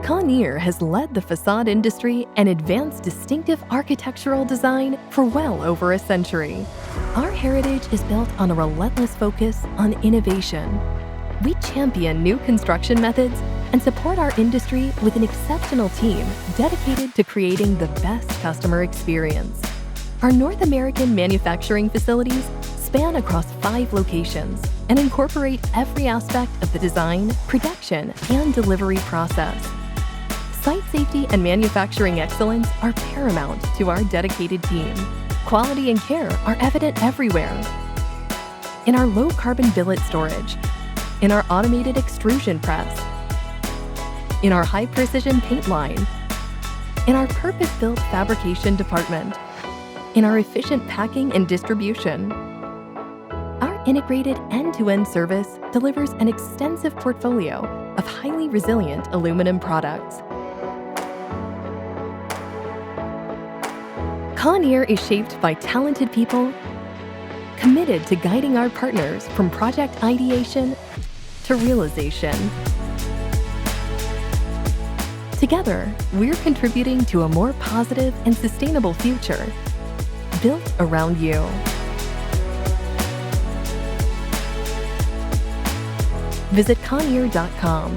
Kawneer has led the facade industry and advanced distinctive architectural design for well over a century. Our heritage is built on a relentless focus on innovation. We champion new construction methods and support our industry with an exceptional team dedicated to creating the best customer experience. Our North American manufacturing facilities span across 5 locations and incorporate every aspect of the design, production, and delivery process. Site safety and manufacturing excellence are paramount to our dedicated team. Quality and care are evident everywhere. In our low-carbon billet storage, in our automated extrusion press, in our high-precision paint line, in our purpose-built fabrication department, in our efficient packing and distribution. Our integrated end-to-end service delivers an extensive portfolio of highly resilient aluminum products. Kawneer is shaped by talented people committed to guiding our partners from project ideation to realization. Together, we're contributing to a more positive and sustainable future built around you. Visit Kawneer.com